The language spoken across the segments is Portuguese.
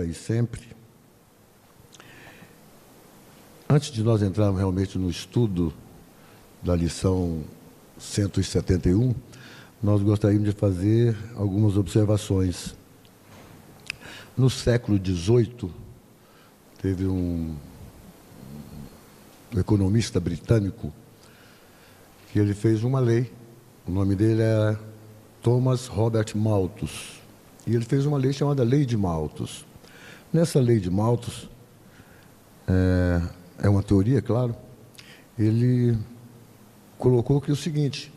agora e sempre. Antes de nós entrarmos realmente no estudo da lição 171, nós gostaríamos de fazer algumas observações. No século XVIII, teve um economista britânico que ele fez uma lei. O nome dele é Thomas Robert Malthus. E ele fez uma lei chamada Lei de Malthus. Nessa Lei de Malthus, é uma teoria, claro, ele colocou que o seguinte,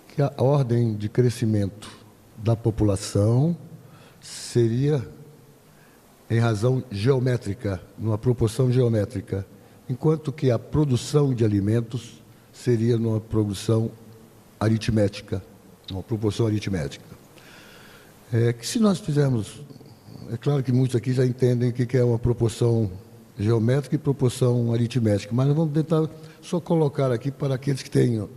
que a ordem de crescimento da população seria em razão geométrica, numa proporção geométrica, enquanto que a produção de alimentos seria numa produção aritmética, uma proporção aritmética. Que se nós fizermos, é claro que muitos aqui já entendem o que é uma proporção geométrica e proporção aritmética, mas nós vamos tentar só colocar aqui para aqueles que tenham,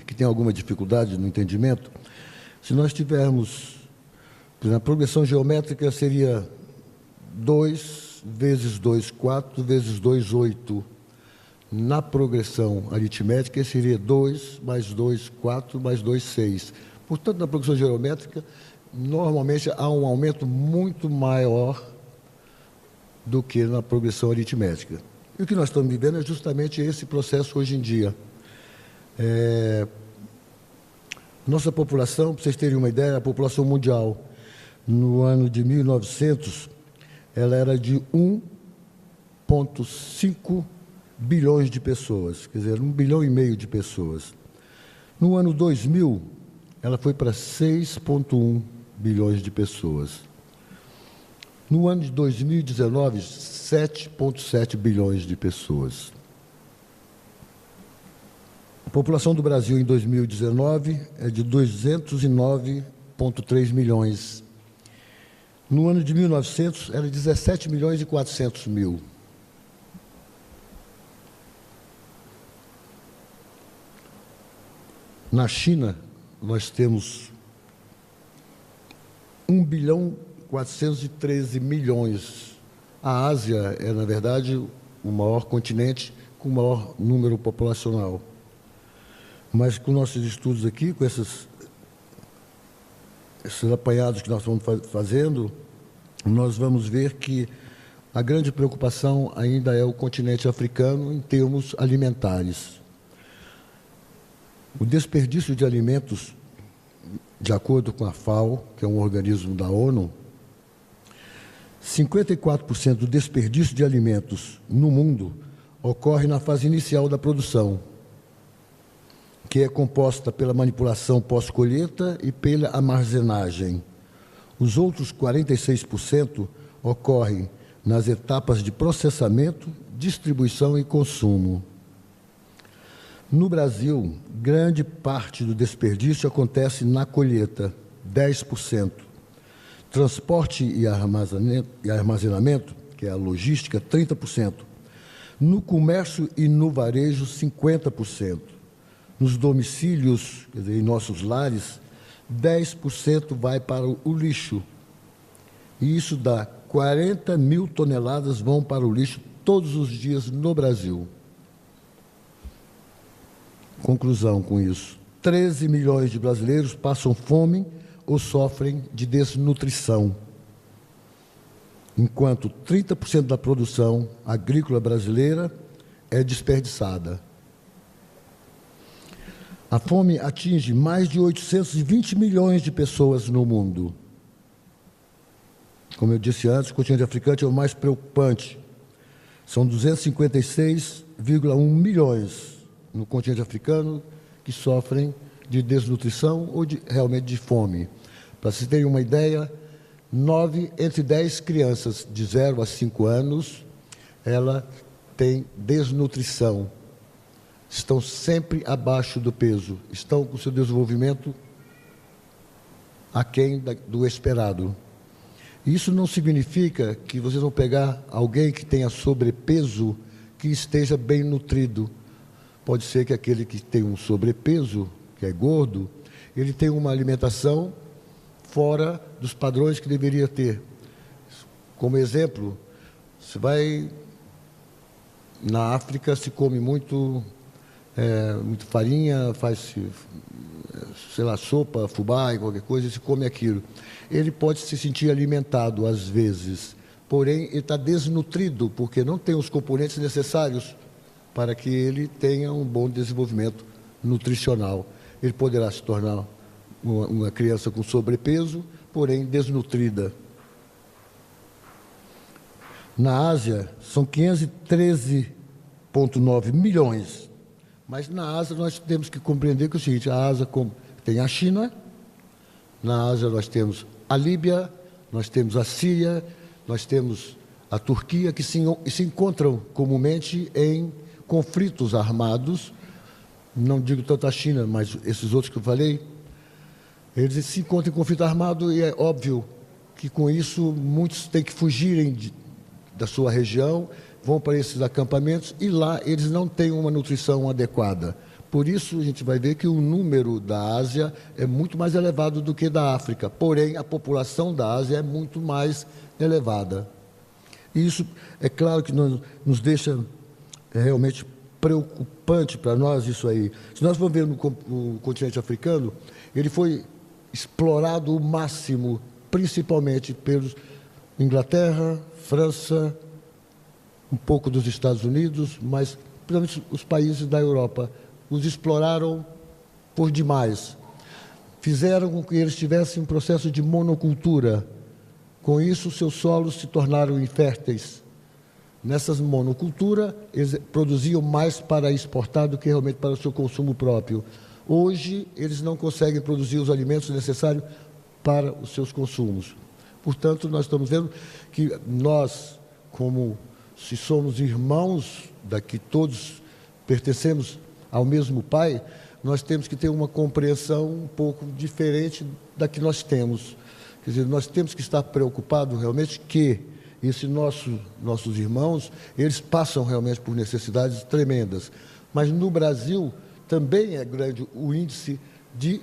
que tenham alguma dificuldade no entendimento. Se nós tivermos, por exemplo, a progressão geométrica seria 2 vezes 2, 4 vezes 2, 8. Na progressão aritmética seria 2 mais 2, 4 mais 2, 6. Portanto, na progressão geométrica, normalmente há um aumento muito maior do que na progressão aritmética. E o que nós estamos vivendo é justamente esse processo hoje em dia. Nossa população, para vocês terem uma ideia, a população mundial, no ano de 1900, ela era de 1,5 bilhões de pessoas, quer dizer, 1,5 bilhão de pessoas. No ano 2000, ela foi para 6,1 bilhões de pessoas. No ano de 2019, 7,7 bilhões de pessoas. A população do Brasil em 2019 é de 209,3 milhões. No ano de 1900, era 17 milhões e 400 mil. Na China, nós temos 1 bilhão 413 milhões. A Ásia é, na verdade, o maior continente com o maior número populacional. Mas com nossos estudos aqui, com esses apanhados que nós estamos fazendo, nós vamos ver que a grande preocupação ainda é o continente africano em termos alimentares. O desperdício de alimentos, de acordo com a FAO, que é um organismo da ONU, 54% do desperdício de alimentos no mundo ocorre na fase inicial da produção, que é composta pela manipulação pós-colheita e pela armazenagem. Os outros 46% ocorrem nas etapas de processamento, distribuição e consumo. No Brasil, grande parte do desperdício acontece na colheita, 10%. Transporte e armazenamento, que é a logística, 30%. No comércio e no varejo, 50%. Nos domicílios, quer dizer, em nossos lares, 10% vai para o lixo. E isso dá 40 mil toneladas vão para o lixo todos os dias no Brasil. Conclusão com isso: 13 milhões de brasileiros passam fome ou sofrem de desnutrição, enquanto 30% da produção agrícola brasileira é desperdiçada. A fome atinge mais de 820 milhões de pessoas no mundo. Como eu disse antes, o continente africano é o mais preocupante. São 256,1 milhões no continente africano que sofrem de desnutrição ou realmente de fome. Para vocês terem uma ideia, 9 entre 10 crianças de 0 a 5 anos, ela tem desnutrição. Estão sempre abaixo do peso, estão com o seu desenvolvimento aquém do esperado. Isso não significa que vocês vão pegar alguém que tenha sobrepeso, que esteja bem nutrido. Pode ser que aquele que tem um sobrepeso, que é gordo, ele tenha uma alimentação fora dos padrões que deveria ter. Como exemplo, você vai na África, se come muito farinha, faz-se, sei lá, sopa, fubá, qualquer coisa, e se come aquilo. Ele pode se sentir alimentado às vezes, porém ele está desnutrido, porque não tem os componentes necessários para que ele tenha um bom desenvolvimento nutricional. Ele poderá se tornar uma criança com sobrepeso, porém desnutrida. Na Ásia, são 513,9 milhões. Mas na Ásia nós temos que compreender que é o seguinte: a Ásia tem a China, na Ásia nós temos a Líbia, nós temos a Síria, nós temos a Turquia, que se encontram comumente em conflitos armados. Não digo tanto a China, mas esses outros que eu falei, eles se encontram em conflito armado e é óbvio que com isso muitos têm que fugirem da sua região, vão para esses acampamentos e lá eles não têm uma nutrição adequada. Por isso a gente vai ver que o número da Ásia é muito mais elevado do que da África, porém a população da Ásia é muito mais elevada. E isso é claro que nos deixa realmente preocupante para nós isso aí. Se nós vamos ver no continente africano, ele foi explorado o máximo, principalmente pelos Inglaterra, França, um pouco dos Estados Unidos, mas principalmente os países da Europa. Os exploraram por demais. Fizeram com que eles tivessem um processo de monocultura. Com isso, seus solos se tornaram inférteis. Nessas monoculturas, eles produziam mais para exportar do que realmente para o seu consumo próprio. Hoje, eles não conseguem produzir os alimentos necessários para os seus consumos. Portanto, nós estamos vendo que nós, como se somos irmãos, daqui todos pertencemos ao mesmo Pai, nós temos que ter uma compreensão um pouco diferente da que nós temos. Quer dizer, nós temos que estar preocupados realmente que esses nossos irmãos, eles passam realmente por necessidades tremendas. Mas no Brasil também é grande o índice de...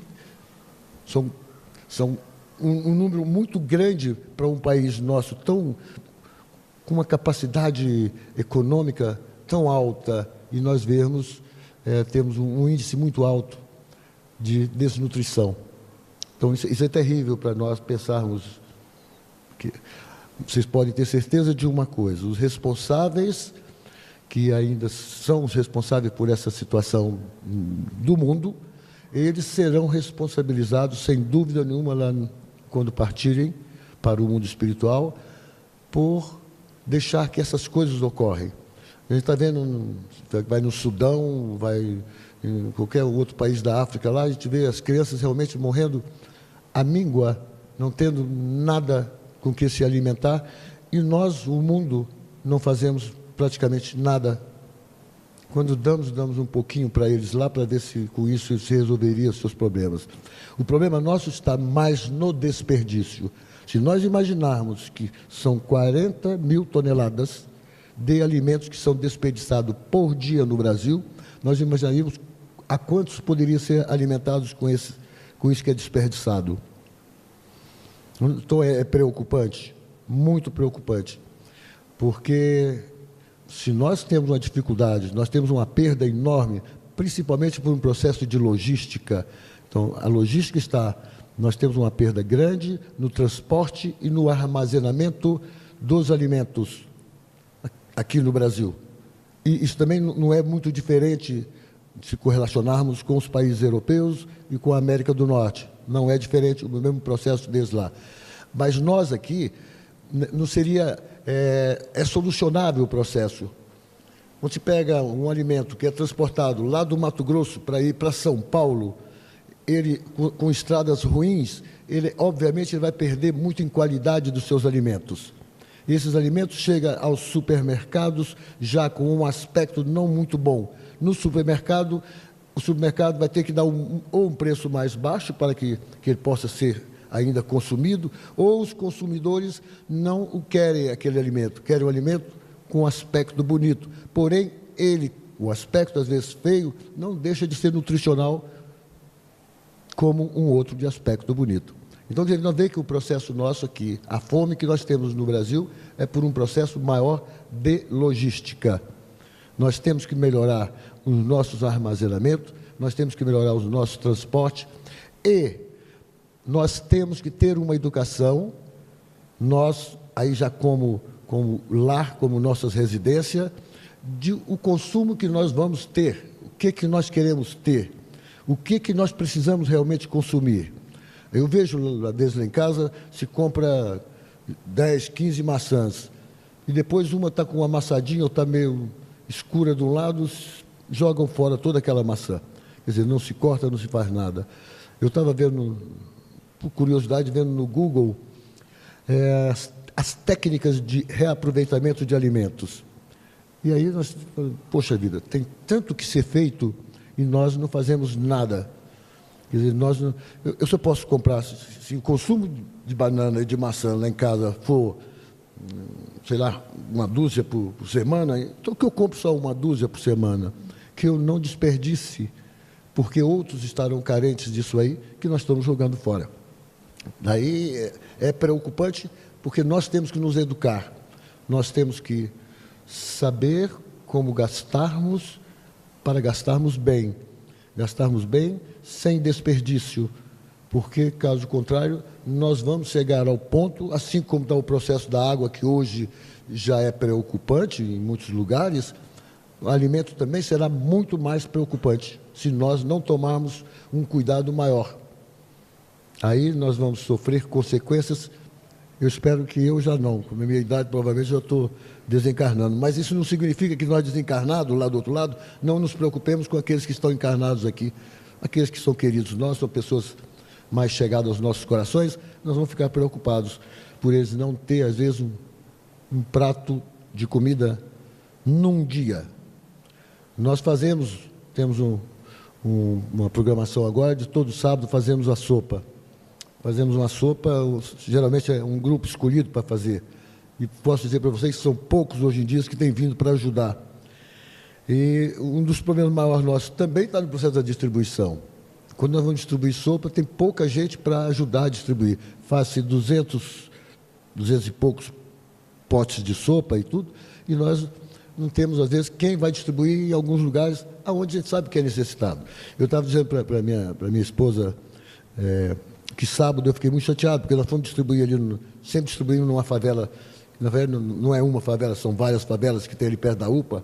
São um número muito grande para um país nosso, com uma capacidade econômica tão alta, e nós temos um índice muito alto de desnutrição. Então, isso é terrível para nós pensarmos. Vocês podem ter certeza de uma coisa: os responsáveis, que ainda são os responsáveis por essa situação do mundo, eles serão responsabilizados, sem dúvida nenhuma, lá quando partirem para o mundo espiritual, por deixar que essas coisas ocorrem. A gente está vendo, vai no Sudão, vai em qualquer outro país da África, lá a gente vê as crianças realmente morrendo à míngua, não tendo nada com que se alimentar, e nós, o mundo, não fazemos praticamente nada. Quando damos um pouquinho para eles lá, para ver se com isso se resolveria os seus problemas. O problema nosso está mais no desperdício. Se nós imaginarmos que são 40 mil toneladas de alimentos que são desperdiçados por dia no Brasil, nós imaginaríamos a quantos poderiam ser alimentados com isso que é desperdiçado. Então é preocupante, muito preocupante, porque se nós temos uma dificuldade, nós temos uma perda enorme, principalmente por um processo de logística. Então, a logística nós temos uma perda grande no transporte e no armazenamento dos alimentos aqui no Brasil. E isso também não é muito diferente se correlacionarmos com os países europeus e com a América do Norte. Não é diferente, o mesmo processo deles lá. Mas nós aqui, não seria... É solucionável o processo. Quando se pega um alimento que é transportado lá do Mato Grosso para ir para São Paulo, ele, com estradas ruins, obviamente ele vai perder muito em qualidade dos seus alimentos. E esses alimentos chegam aos supermercados já com um aspecto não muito bom. No supermercado, o supermercado vai ter que dar ou um preço mais baixo para que ele possa ser ainda consumido, ou os consumidores não o querem aquele alimento, querem um alimento com aspecto bonito. Porém, o aspecto às vezes feio, não deixa de ser nutricional como um outro de aspecto bonito. Então, nós vemos que o processo nosso aqui, a fome que nós temos no Brasil, é por um processo maior de logística. Nós temos que melhorar os nossos armazenamentos, nós temos que melhorar os nossos transportes e nós temos que ter uma educação, nós, aí já como lar, como nossas residências, de o consumo que nós vamos ter, o que nós queremos ter, o que nós precisamos realmente consumir. Eu vejo, às vezes, lá em casa, se compra 10, 15 maçãs, e depois uma está com uma amassadinha ou está meio escura de um lado, jogam fora toda aquela maçã. Quer dizer, não se corta, não se faz nada. Eu estava vendo, por curiosidade, vendo no Google as técnicas de reaproveitamento de alimentos. E aí nós, poxa vida, tem tanto que ser feito e nós não fazemos nada. Quer dizer, eu só posso comprar, se o consumo de banana e de maçã lá em casa for, sei lá, uma dúzia por semana, então que eu compro só uma dúzia por semana, que eu não desperdice, porque outros estarão carentes disso aí, que nós estamos jogando fora. Daí é preocupante, porque nós temos que nos educar, nós temos que saber como gastarmos para gastarmos bem sem desperdício, porque, caso contrário, nós vamos chegar ao ponto, assim como está o processo da água, que hoje já é preocupante em muitos lugares, o alimento também será muito mais preocupante, se nós não tomarmos um cuidado maior. Aí nós vamos sofrer consequências. Eu espero que eu já não, com a minha idade provavelmente já estou desencarnando, mas isso não significa que nós desencarnados, lá do outro lado, não nos preocupemos com aqueles que estão encarnados aqui, aqueles que são queridos nossos, são pessoas mais chegadas aos nossos corações, nós vamos ficar preocupados por eles não ter, às vezes, um prato de comida num dia. Nós temos uma programação agora, de todo sábado fazemos a sopa. Fazemos uma sopa, geralmente é um grupo escolhido para fazer. E posso dizer para vocês que são poucos hoje em dia que têm vindo para ajudar. E um dos problemas maiores nossos também está no processo da distribuição. Quando nós vamos distribuir sopa, tem pouca gente para ajudar a distribuir. Faz-se 200 e poucos potes de sopa e tudo, e nós não temos, às vezes, quem vai distribuir em alguns lugares onde a gente sabe que é necessitado. Eu estava dizendo para minha esposa que sábado eu fiquei muito chateado, porque nós fomos distribuir ali, sempre distribuindo numa favela, na verdade não é uma favela, são várias favelas que tem ali perto da UPA,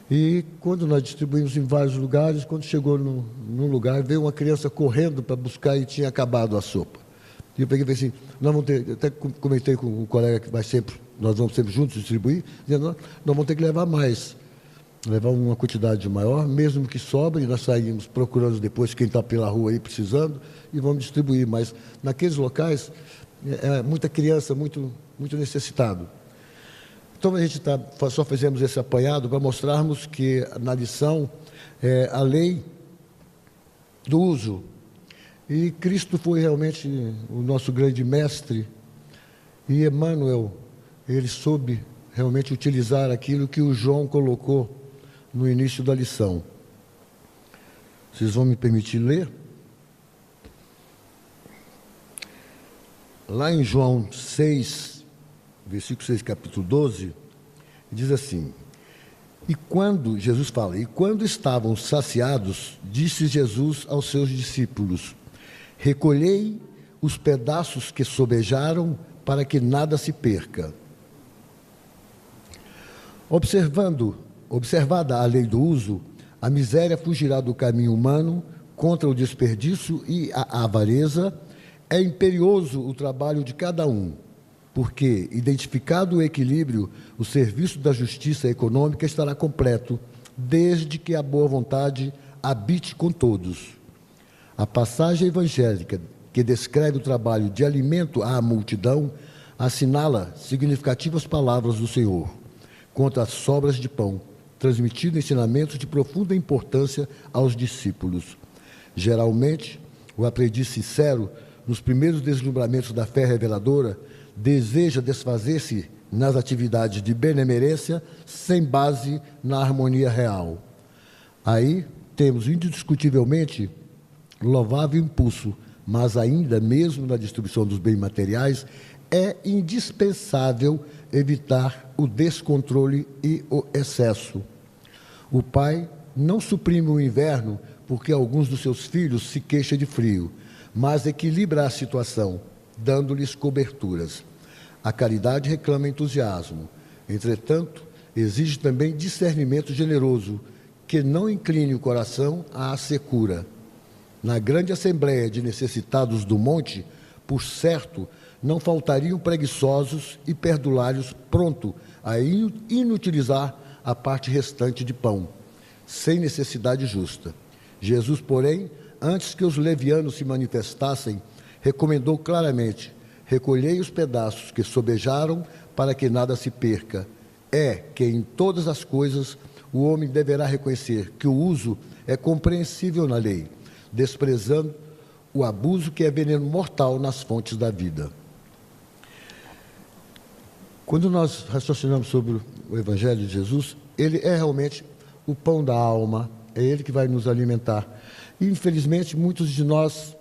e quando nós distribuímos em vários lugares, quando chegou num lugar, veio uma criança correndo para buscar e tinha acabado a sopa. E eu peguei e falei assim, nós vamos ter, até comentei com um colega que nós vamos sempre juntos distribuir, dizendo, nós vamos ter que levar mais, levar uma quantidade maior, mesmo que sobre, nós saímos procurando depois quem está pela rua aí precisando e vamos distribuir, mas naqueles locais é muita criança, muito necessitado. Então a gente só fizemos esse apanhado para mostrarmos que na lição a lei do uso, e Cristo foi realmente o nosso grande mestre, e Emmanuel, ele soube realmente utilizar aquilo que o João colocou no início da lição. Vocês vão me permitir ler? Lá em João 6, versículo 6, capítulo 12, diz assim, Jesus fala, e quando estavam saciados, disse Jesus aos seus discípulos, recolhei os pedaços que sobejaram para que nada se perca. Observada a lei do uso, a miséria fugirá do caminho humano contra o desperdício e a avareza. É imperioso o trabalho de cada um, porque, identificado o equilíbrio, o serviço da justiça econômica estará completo, desde que a boa vontade habite com todos. A passagem evangélica que descreve o trabalho de alimento à multidão assinala significativas palavras do Senhor contra as sobras de pão, transmitindo ensinamentos de profunda importância aos discípulos. Geralmente, o aprendiz sincero, nos primeiros deslumbramentos da fé reveladora, deseja desfazer-se nas atividades de benemerência sem base na harmonia real. Aí temos indiscutivelmente louvável impulso mas ainda mesmo na distribuição dos bens materiais, é indispensável evitar o descontrole e o excesso. O pai não suprime o inverno porque alguns dos seus filhos se queixam de frio, mas equilibra a situação, dando-lhes coberturas. A caridade reclama entusiasmo. Entretanto, exige também discernimento generoso, que não incline o coração à secura. Na grande assembleia de necessitados do monte, por certo, não faltariam preguiçosos e perdulários prontos a inutilizar a parte restante de pão, sem necessidade justa. Jesus, porém, antes que os levianos se manifestassem, recomendou claramente: recolhei os pedaços que sobejaram, para que nada se perca. É que em todas as coisas o homem deverá reconhecer que o uso é compreensível na lei, desprezando o abuso, que é veneno mortal nas fontes da vida. Quando nós raciocinamos sobre o Evangelho de Jesus, ele é realmente o pão da alma, é ele que vai nos alimentar. E, infelizmente, muitos de nós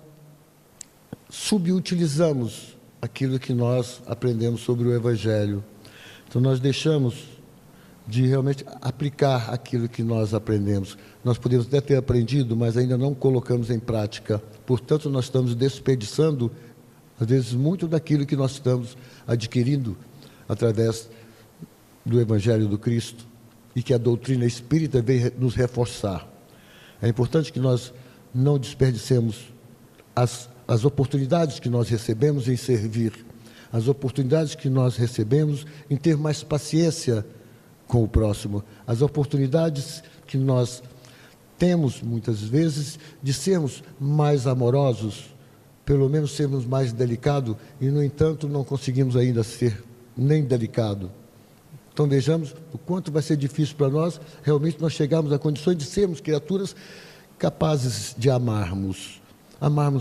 subutilizamos aquilo que nós aprendemos sobre o Evangelho. Então, nós deixamos de realmente aplicar aquilo que nós aprendemos. Nós podemos até ter aprendido, mas ainda não colocamos em prática. Portanto, nós estamos desperdiçando, às vezes, muito daquilo que nós estamos adquirindo através do Evangelho do Cristo, e que a doutrina espírita vem nos reforçar. É importante que nós não desperdicemos as oportunidades que nós recebemos em servir, as oportunidades que nós recebemos em ter mais paciência com o próximo, as oportunidades que nós temos, muitas vezes, de sermos mais amorosos, pelo menos sermos mais delicados, e, no entanto, não conseguimos ainda ser nem delicado. Então vejamos o quanto vai ser difícil para nós realmente nós chegarmos a condições de sermos criaturas capazes de amarmos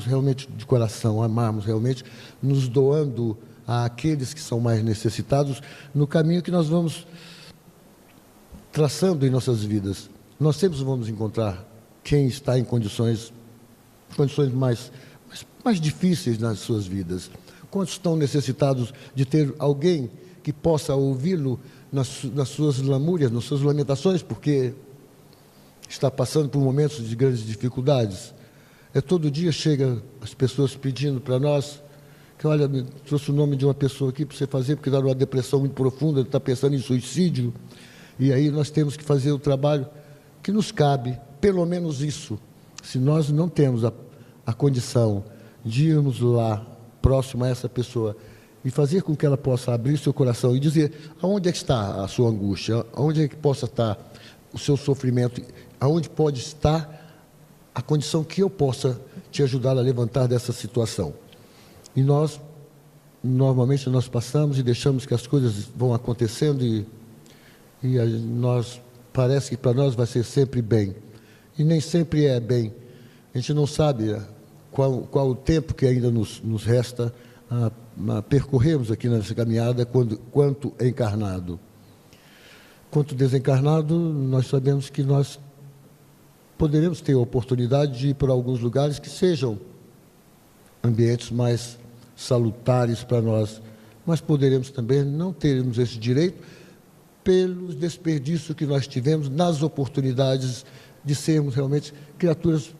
realmente de coração, amarmos realmente, nos doando àqueles que são mais necessitados no caminho que nós vamos traçando em nossas vidas. Nós sempre vamos encontrar quem está em condições mais difíceis nas suas vidas. Quantos estão necessitados de ter alguém que possa ouvi-lo nas suas lamúrias, nas suas lamentações, porque está passando por momentos de grandes dificuldades? Todo dia chega as pessoas pedindo para nós que, olha, me trouxe o nome de uma pessoa aqui para você fazer, porque está numa depressão muito profunda, está pensando em suicídio, e aí nós temos que fazer o trabalho que nos cabe, pelo menos isso. Se nós não temos a condição de irmos lá, próximo a essa pessoa, e fazer com que ela possa abrir seu coração e dizer aonde é que está a sua angústia, aonde é que possa estar o seu sofrimento, aonde pode estar a condição que eu possa te ajudar a levantar dessa situação. E normalmente nós passamos e deixamos que as coisas vão acontecendo e parece que para nós vai ser sempre bem. E nem sempre é bem. A gente não sabe qual o tempo que ainda nos resta a percorrermos aqui nessa caminhada quanto encarnado. Quanto desencarnado, nós sabemos que nós poderemos ter a oportunidade de ir para alguns lugares que sejam ambientes mais salutares para nós, mas poderemos também não termos esse direito pelos desperdícios que nós tivemos nas oportunidades de sermos realmente criaturas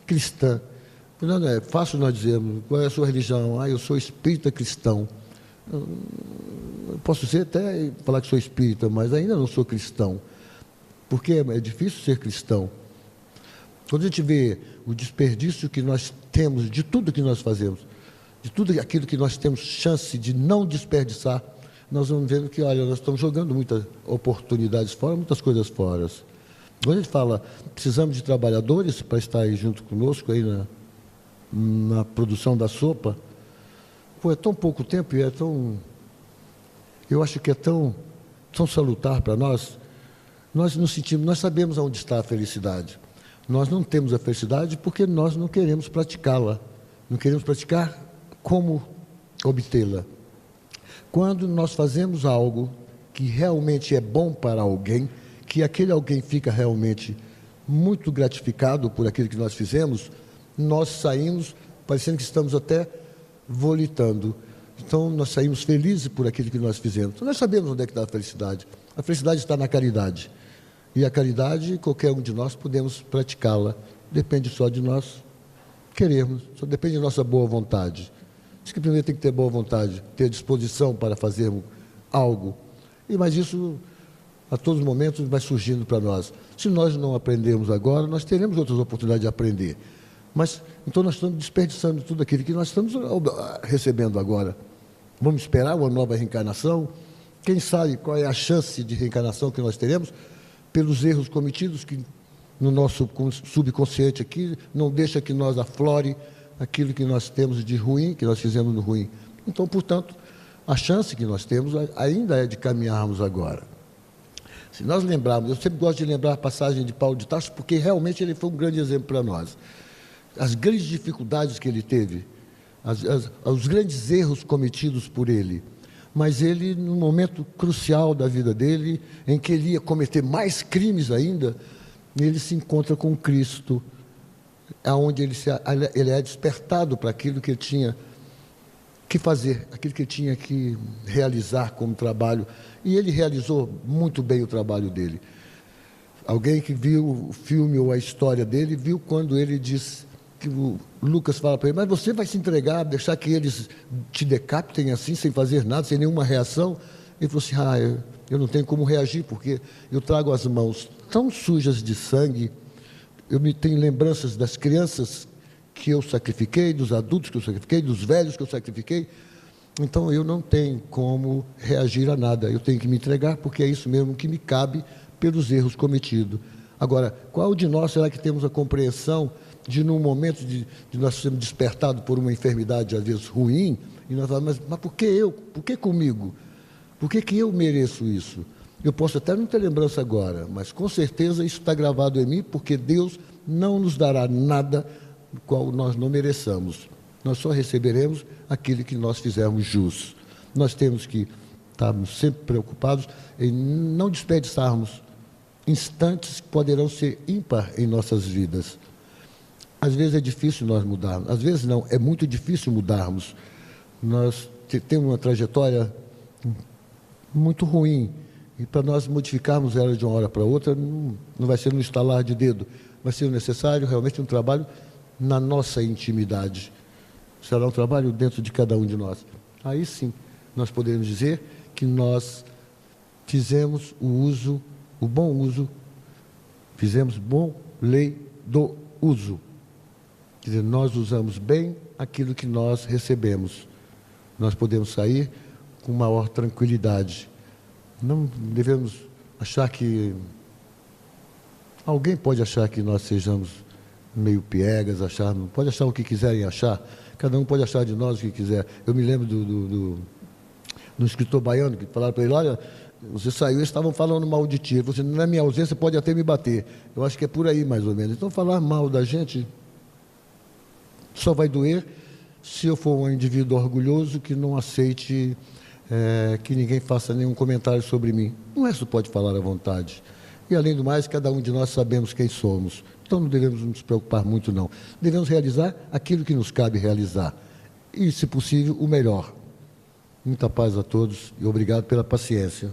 cristãs. Não é fácil nós dizermos qual é a sua religião. Eu sou espírita cristão. Eu posso ser até falar que sou espírita, mas ainda não sou cristão, porque é difícil ser cristão. Quando a gente vê o desperdício que nós temos de tudo que nós fazemos, de tudo aquilo que nós temos chance de não desperdiçar, nós vamos vendo que, olha, nós estamos jogando muitas oportunidades fora, muitas coisas fora. Quando a gente fala, precisamos de trabalhadores para estar aí junto conosco aí na produção da sopa, é tão pouco tempo e eu acho que é tão salutar para nós. Nós nos sentimos, nós sabemos onde está a felicidade. Nós não temos a felicidade porque nós não queremos praticá-la. Não queremos praticar como obtê-la. Quando nós fazemos algo que realmente é bom para alguém, que aquele alguém fica realmente muito gratificado por aquilo que nós fizemos, nós saímos parecendo que estamos até volitando. Então, nós saímos felizes por aquilo que nós fizemos. Então, nós sabemos onde é que está a felicidade. A felicidade está na caridade. E a caridade, qualquer um de nós podemos praticá-la. Depende só de nós querermos, só depende da nossa boa vontade. Diz que primeiro tem que ter boa vontade, ter disposição para fazermos algo. Mas isso, a todos os momentos, vai surgindo para nós. Se nós não aprendermos agora, nós teremos outras oportunidades de aprender. Mas, então, nós estamos desperdiçando tudo aquilo que nós estamos recebendo agora. Vamos esperar uma nova reencarnação? Quem sabe qual é a chance de reencarnação que nós teremos? Pelos erros cometidos que no nosso subconsciente aqui, não deixa que nós aflore aquilo que nós temos de ruim, que nós fizemos no ruim. Então, portanto, a chance que nós temos ainda é de caminharmos agora. Se nós lembrarmos, eu sempre gosto de lembrar a passagem de Paulo de Tarso, porque realmente ele foi um grande exemplo para nós. As grandes dificuldades que ele teve, os grandes erros cometidos por ele, mas ele, num momento crucial da vida dele, em que ele ia cometer mais crimes ainda, ele se encontra com Cristo, onde ele é despertado para aquilo que ele tinha que fazer, aquilo que ele tinha que realizar como trabalho. E ele realizou muito bem o trabalho dele. Alguém que viu o filme ou a história dele, viu quando ele diz, que o Lucas fala para ele, mas você vai se entregar, deixar que eles te decapitem assim, sem fazer nada, sem nenhuma reação? Ele falou assim, eu não tenho como reagir, porque eu trago as mãos tão sujas de sangue, eu tenho lembranças das crianças que eu sacrifiquei, dos adultos que eu sacrifiquei, dos velhos que eu sacrifiquei, então eu não tenho como reagir a nada, eu tenho que me entregar, porque é isso mesmo que me cabe pelos erros cometidos. Agora, qual de nós será que temos a compreensão de, num momento de nós sermos despertados por uma enfermidade, às vezes, ruim, e nós falamos, mas por que eu? Por que comigo? Por que eu mereço isso? Eu posso até não ter lembrança agora, mas com certeza isso está gravado em mim, porque Deus não nos dará nada do qual nós não mereçamos. Nós só receberemos aquilo que nós fizermos jus. Nós temos que estarmos sempre preocupados em não desperdiçarmos instantes que poderão ser ímpar em nossas vidas. Às vezes é difícil nós mudarmos, às vezes não, é muito difícil mudarmos. Nós temos uma trajetória muito ruim, e para nós modificarmos ela de uma hora para outra, não vai ser no estalar de dedo, vai ser necessário realmente um trabalho na nossa intimidade. Será um trabalho dentro de cada um de nós. Aí sim, nós poderemos dizer que nós fizemos o bom uso, fizemos bom lei do uso. Quer dizer, nós usamos bem aquilo que nós recebemos. Nós podemos sair com maior tranquilidade. Não devemos achar que... Alguém pode achar que nós sejamos meio piegas, pode achar o que quiserem achar. Cada um pode achar de nós o que quiser. Eu me lembro do escritor baiano, que falaram para ele, olha, você saiu, eles estavam falando mal de ti. Você, na minha ausência, pode até me bater. Eu acho que é por aí, mais ou menos. Então, falar mal da gente só vai doer se eu for um indivíduo orgulhoso que não aceite que ninguém faça nenhum comentário sobre mim. O resto pode falar à vontade. E, além do mais, cada um de nós sabemos quem somos. Então, não devemos nos preocupar muito, não. Devemos realizar aquilo que nos cabe realizar. E, se possível, o melhor. Muita paz a todos e obrigado pela paciência.